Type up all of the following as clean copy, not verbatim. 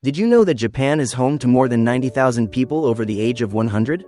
Did you know that Japan is home to more than 90,000 people over the age of 100?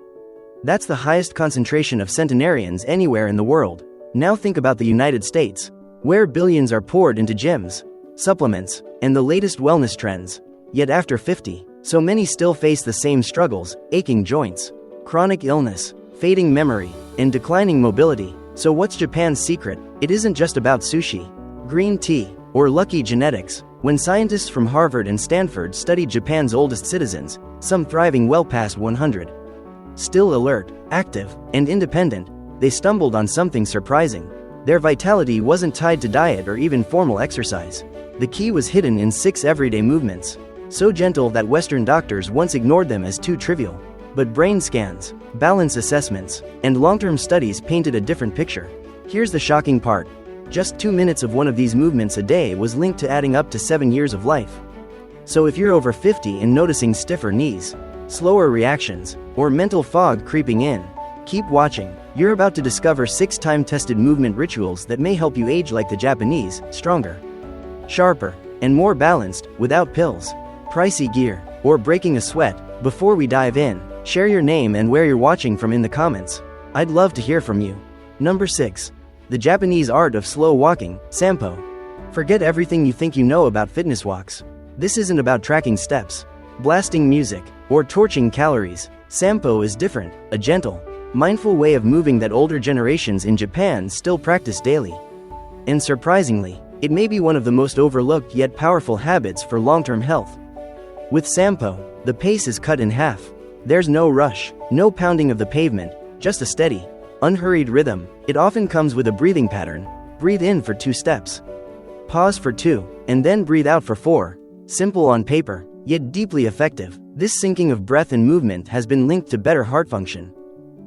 That's the highest concentration of centenarians anywhere in the world. Now think about the United States, where billions are poured into gyms, supplements, and the latest wellness trends. Yet after 50, so many still face the same struggles: aching joints, chronic illness, fading memory, and declining mobility. So what's Japan's secret? It isn't just about sushi, green tea, or lucky genetics. When scientists from Harvard and Stanford studied Japan's oldest citizens, some thriving well past 100, still alert, active, and independent, they stumbled on something surprising. Their vitality wasn't tied to diet or even formal exercise. The key was hidden in 6 everyday movements, so gentle that Western doctors once ignored them as too trivial. But brain scans, balance assessments, and long-term studies painted a different picture. Here's the shocking part. Just 2 minutes of one of these movements a day was linked to adding up to 7 years of life. So if you're over 50 and noticing stiffer knees, slower reactions, or mental fog creeping in, keep watching. You're about to discover 6 time-tested movement rituals that may help you age like the Japanese, stronger, sharper, and more balanced, without pills, pricey gear, or breaking a sweat. Before we dive in, share your name and where you're watching from in the comments. I'd love to hear from you. Number 6. The Japanese art of slow walking, Sampo. Forget everything you think you know about fitness walks. This isn't about tracking steps, blasting music, or torching calories. Sampo is different, a gentle, mindful way of moving that older generations in Japan still practice daily. And surprisingly, it may be one of the most overlooked yet powerful habits for long-term health. With Sampo, the pace is cut in half. There's no rush, no pounding of the pavement, just a steady, unhurried rhythm. It often comes with a breathing pattern. Breathe in for 2 steps, pause for 2, and then breathe out for 4. Simple on paper, yet deeply effective. This syncing of breath and movement has been linked to better heart function,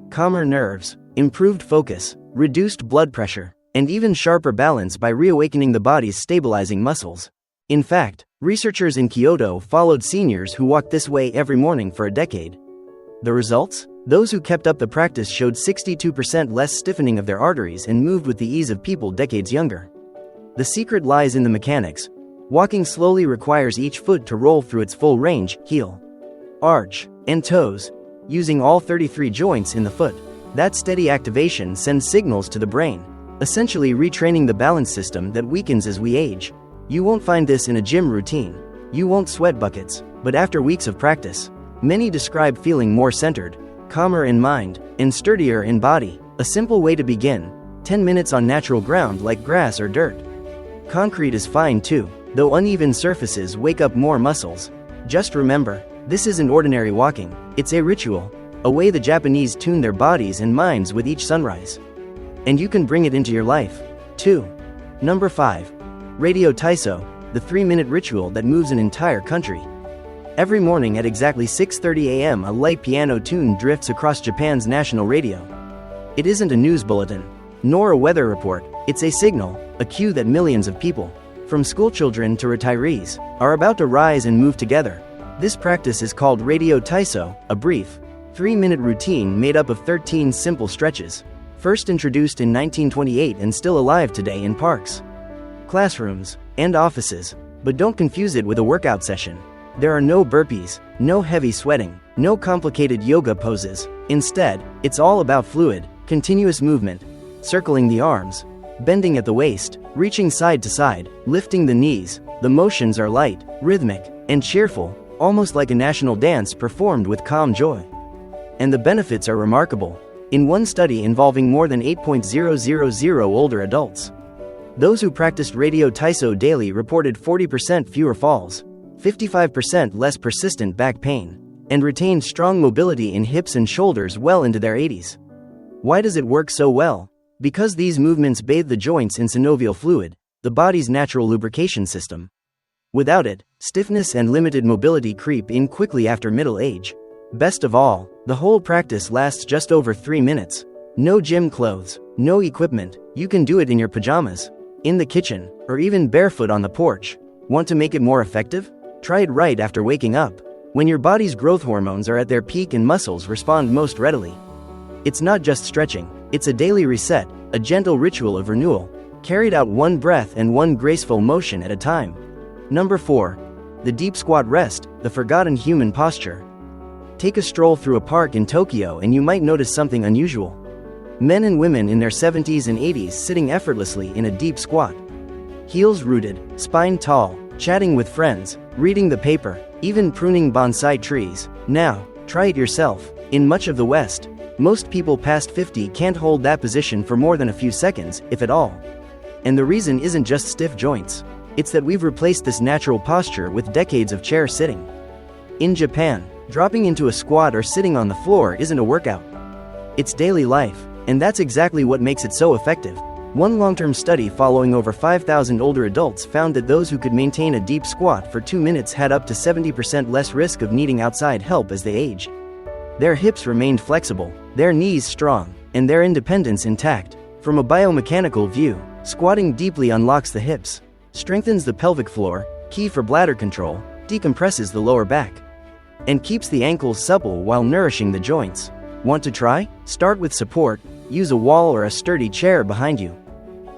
calmer nerves, improved focus, reduced blood pressure, and even sharper balance by reawakening the body's stabilizing muscles. In fact, researchers in Kyoto followed seniors who walked this way every morning for a decade. The results? Those who kept up the practice showed 62% less stiffening of their arteries and moved with the ease of people decades younger. The secret lies in the mechanics. Walking slowly requires each foot to roll through its full range, heel, arch, and toes, using all 33 joints in the foot. That steady activation sends signals to the brain, essentially retraining the balance system that weakens as we age. You won't find this in a gym routine. You won't sweat buckets, but after weeks of practice, many describe feeling more centered, calmer in mind, and sturdier in body. A simple way to begin: 10 minutes on natural ground like grass or dirt. Concrete is fine too, though uneven surfaces wake up more muscles. Just remember, this isn't ordinary walking, it's a ritual, a way the Japanese tune their bodies and minds with each sunrise. And you can bring it into your life, too. Number 5. Radio Taiso, the 3-minute ritual that moves an entire country. Every morning at exactly 6:30 a.m. a light piano tune drifts across Japan's national radio. It isn't a news bulletin, nor a weather report, it's a signal, a cue that millions of people, from schoolchildren to retirees, are about to rise and move together. This practice is called Radio Taiso, a brief, 3-minute routine made up of 13 simple stretches. First introduced in 1928 and still alive today in parks, classrooms, and offices. But don't confuse it with a workout session. There are no burpees, no heavy sweating, no complicated yoga poses. Instead, it's all about fluid, continuous movement, circling the arms, bending at the waist, reaching side to side, lifting the knees. The motions are light, rhythmic, and cheerful, almost like a national dance performed with calm joy. And the benefits are remarkable. In one study involving more than 8,000 older adults, those who practiced Radio Taiso daily reported 40% fewer falls, 55% less persistent back pain, and retained strong mobility in hips and shoulders well into their 80s. Why does it work so well? Because these movements bathe the joints in synovial fluid, the body's natural lubrication system. Without it, stiffness and limited mobility creep in quickly after middle age. Best of all, the whole practice lasts just over 3 minutes. No gym clothes, no equipment. You can do it in your pajamas, in the kitchen, or even barefoot on the porch. Want to make it more effective? Try it right after waking up, when your body's growth hormones are at their peak and muscles respond most readily. It's not just stretching, it's a daily reset, a gentle ritual of renewal, carried out one breath and one graceful motion at a time. Number 4. The deep squat rest, the forgotten human posture. Take a stroll through a park in Tokyo and you might notice something unusual. Men and women in their 70s and 80s sitting effortlessly in a deep squat. Heels rooted, spine tall, chatting with friends, reading the paper, even pruning bonsai trees. Now, try it yourself. In much of the West, most people past 50 can't hold that position for more than a few seconds, if at all. And the reason isn't just stiff joints. It's that we've replaced this natural posture with decades of chair sitting. In Japan, dropping into a squat or sitting on the floor isn't a workout. It's daily life, and that's exactly what makes it so effective. One long-term study following over 5,000 older adults found that those who could maintain a deep squat for 2 minutes had up to 70% less risk of needing outside help as they aged. Their hips remained flexible, their knees strong, and their independence intact. From a biomechanical view, squatting deeply unlocks the hips, strengthens the pelvic floor, key for bladder control, decompresses the lower back, and keeps the ankles supple while nourishing the joints. Want to try? Start with support, use a wall or a sturdy chair behind you.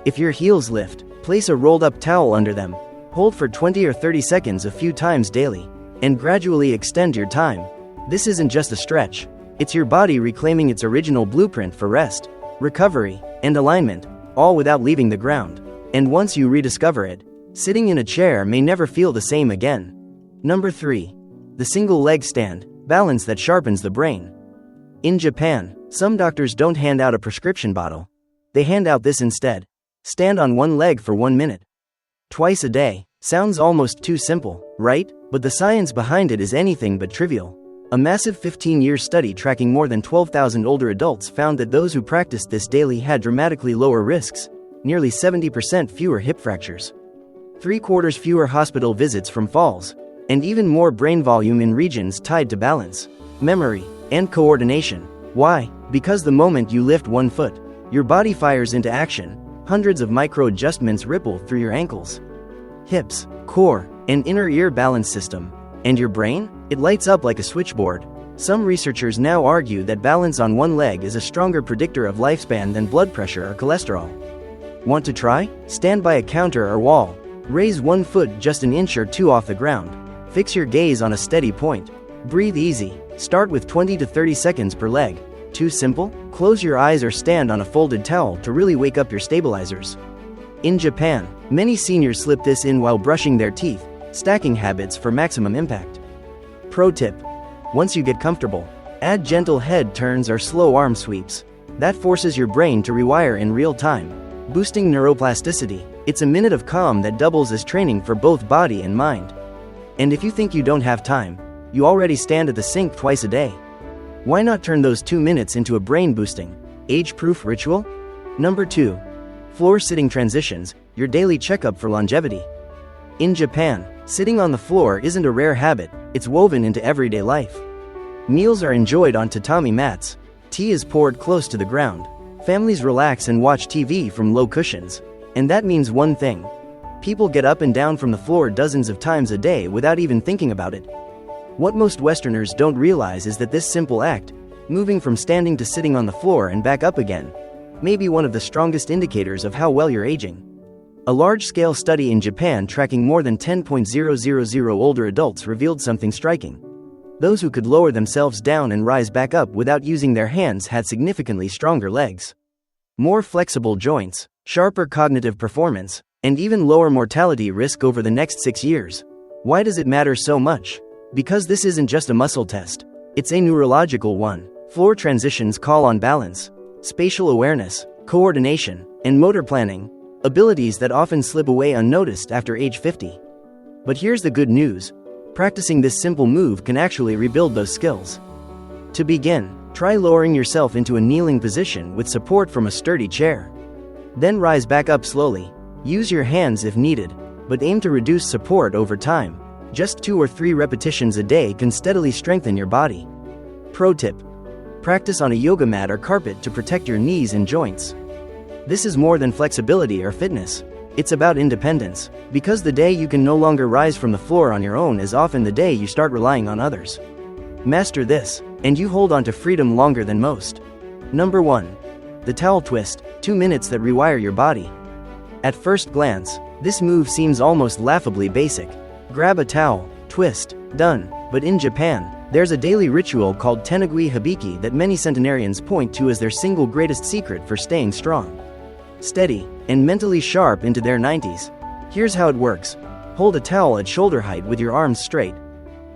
If your heels lift, place a rolled-up towel under them. Hold for 20 or 30 seconds a few times daily, and gradually extend your time. This isn't just a stretch, it's your body reclaiming its original blueprint for rest, recovery, and alignment, all without leaving the ground. And once you rediscover it, sitting in a chair may never feel the same again. Number 3. The single leg stand, balance that sharpens the brain. In Japan, some doctors don't hand out a prescription bottle. They hand out this instead. Stand on one leg for 1 minute. Twice a day. Sounds almost too simple, right? But the science behind it is anything but trivial. A massive 15-year study tracking more than 12,000 older adults found that those who practiced this daily had dramatically lower risks, nearly 70% fewer hip fractures, 3/4 fewer hospital visits from falls, and even more brain volume in regions tied to balance, memory, and coordination. Why? Because the moment you lift one foot, your body fires into action. Hundreds of micro adjustments ripple through your ankles, hips, core, and inner ear balance system. And your brain? It lights up like a switchboard. Some researchers now argue that balance on one leg is a stronger predictor of lifespan than blood pressure or cholesterol. Want to try? Stand by a counter or wall. Raise one foot just an inch or two off the ground. Fix your gaze on a steady point. Breathe easy. Start with 20 to 30 seconds per leg. Too simple? Close your eyes or stand on a folded towel to really wake up your stabilizers. In Japan, many seniors slip this in while brushing their teeth, stacking habits for maximum impact. Pro tip: once you get comfortable, add gentle head turns or slow arm sweeps. That forces your brain to rewire in real time, boosting neuroplasticity. It's a minute of calm that doubles as training for both body and mind. And if you think you don't have time, you already stand at the sink twice a day. Why not turn those 2 minutes into a brain-boosting, age-proof ritual? Number 2. Floor sitting transitions, your daily checkup for longevity. In Japan, sitting on the floor isn't a rare habit, it's woven into everyday life. Meals are enjoyed on tatami mats. Tea is poured close to the ground. Families relax and watch TV from low cushions. And that means one thing. People get up and down from the floor dozens of times a day without even thinking about it. What most Westerners don't realize is that this simple act, moving from standing to sitting on the floor and back up again, may be one of the strongest indicators of how well you're aging. A large-scale study in Japan tracking more than 10,000 older adults revealed something striking. Those who could lower themselves down and rise back up without using their hands had significantly stronger legs, more flexible joints, sharper cognitive performance, and even lower mortality risk over the next 6 years. Why does it matter so much? Because this isn't just a muscle test, it's a neurological one. Floor transitions call on balance, spatial awareness, coordination, and motor planning, abilities that often slip away unnoticed after age 50. But here's the good news. Practicing this simple move can actually rebuild those skills. To begin, try lowering yourself into a kneeling position with support from a sturdy chair. Then rise back up slowly. Use your hands if needed, but aim to reduce support over time. Just 2 or 3 repetitions a day can steadily strengthen your body. Pro tip: practice on a yoga mat or carpet to protect your knees and joints. This is more than flexibility or fitness. It's about independence, because the day you can no longer rise from the floor on your own is often the day you start relying on others. Master this, and you hold on to freedom longer than most. Number 1. The towel twist, 2 minutes that rewire your body. At first glance, this move seems almost laughably basic. Grab a towel, twist, done. But in Japan, there's a daily ritual called Tenugui Hibiki that many centenarians point to as their single greatest secret for staying strong, steady, and mentally sharp into their 90s. Here's how it works. Hold a towel at shoulder height with your arms straight.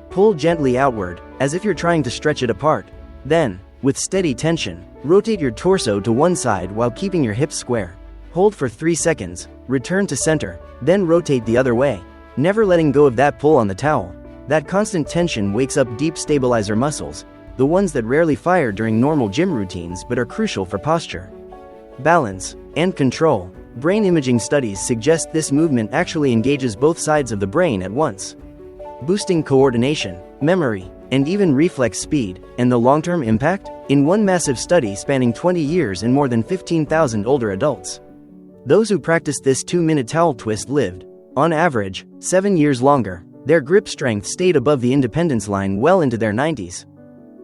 Pull gently outward, as if you're trying to stretch it apart. Then, with steady tension, rotate your torso to one side while keeping your hips square. Hold for 3 seconds, return to center, then rotate the other way, never letting go of that pull on the towel. That constant tension wakes up deep stabilizer muscles, the ones that rarely fire during normal gym routines but are crucial for posture, balance, and control. Brain imaging studies suggest this movement actually engages both sides of the brain at once, boosting coordination, memory, and even reflex speed. And the long-term impact? In one massive study spanning 20 years in more than 15,000 older adults, those who practiced this 2-minute towel twist lived, on average, 7 years longer. Their grip strength stayed above the independence line well into their 90s,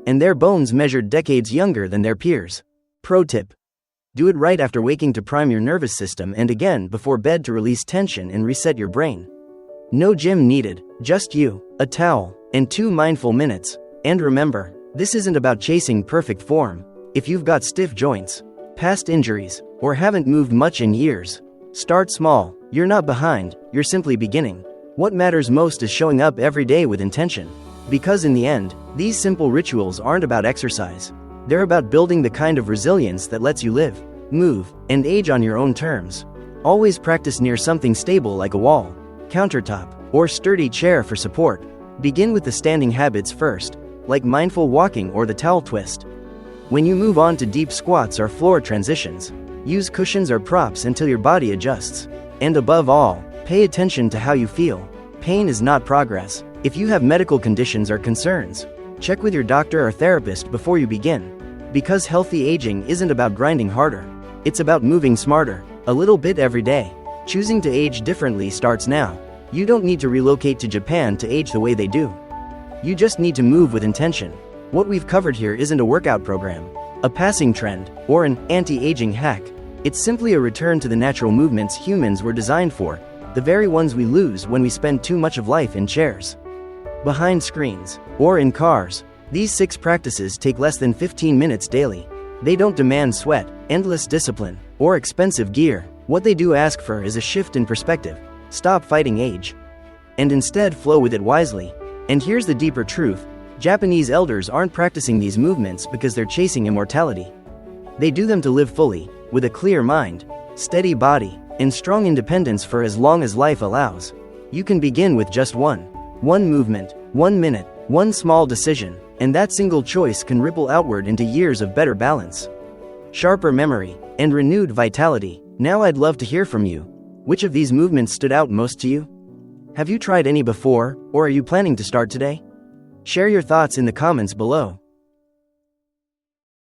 and their bones measured decades younger than their peers. Pro tip: do it right after waking to prime your nervous system, and again before bed to release tension and reset your brain. No gym needed, just you, a towel, and 2 mindful minutes. And remember, this isn't about chasing perfect form. If you've got stiff joints, past injuries, or haven't moved much in years, start small. You're not behind, you're simply beginning. What matters most is showing up every day with intention. Because in the end, these simple rituals aren't about exercise. They're about building the kind of resilience that lets you live, move, and age on your own terms. Always practice near something stable like a wall, countertop, or sturdy chair for support. Begin with the standing habits first, like mindful walking or the towel twist. When you move on to deep squats or floor transitions, use cushions or props until your body adjusts. And above all, pay attention to how you feel. Pain is not progress. If you have medical conditions or concerns, check with your doctor or therapist before you begin. Because healthy aging isn't about grinding harder. It's about moving smarter, a little bit every day. Choosing to age differently starts now. You don't need to relocate to Japan to age the way they do. You just need to move with intention. What we've covered here isn't a workout program, a passing trend, or an anti-aging hack. It's simply a return to the natural movements humans were designed for, the very ones we lose when we spend too much of life in chairs, behind screens, or in cars. These 6 practices take less than 15 minutes daily. They don't demand sweat, endless discipline, or expensive gear. What they do ask for is a shift in perspective. Stop fighting age, and instead flow with it wisely. And here's the deeper truth: Japanese elders aren't practicing these movements because they're chasing immortality. They do them to live fully, with a clear mind, steady body, and strong independence for as long as life allows. You can begin with just one movement, 1 minute, one small decision, and that single choice can ripple outward into years of better balance, sharper memory, and renewed vitality. Now I'd love to hear from you. Which of these movements stood out most to you? Have you tried any before, or are you planning to start today? Share your thoughts in the comments below.